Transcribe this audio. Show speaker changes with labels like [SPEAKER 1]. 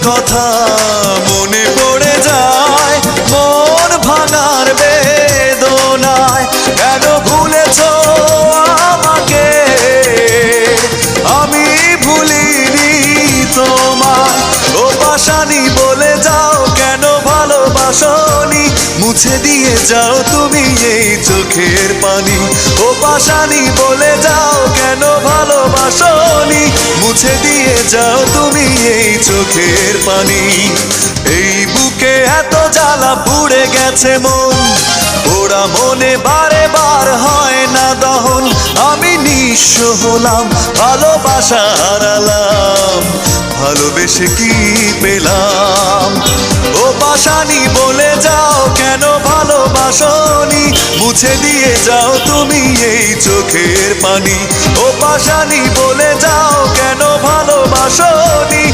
[SPEAKER 1] কথা মনে পড়ে যায় মন ভাঙার বেদনায়। কেন ভুলেছো আমাকে, আমি ভুলিনি তোমায়। ও পাশানি বলে যাও কেন ভালোবাসনি, মুছে দিয়ে যাও তুমি এই চোখের পানি। ও পাশানি বলে যাও কেন ভালোবাসনি, মুছে দিয়ে যাও তুমি এই চোখের পানি। এই বুকে এত জ্বালা পুড়ে গেছে মন, ওরা মনে বারে বার হয় না দহন। আমি নিঃস্ব হলাম, ভালোবাসা হারালাম, ভালোবেসে কি পেলাম। ও পাশানি বলে যাও কেন ভালোবাসনি, মুছে দিয়ে যাও তুমি এই চোখের পানি। ও পাশানি বলে যাও কেন ভালোবাসনি।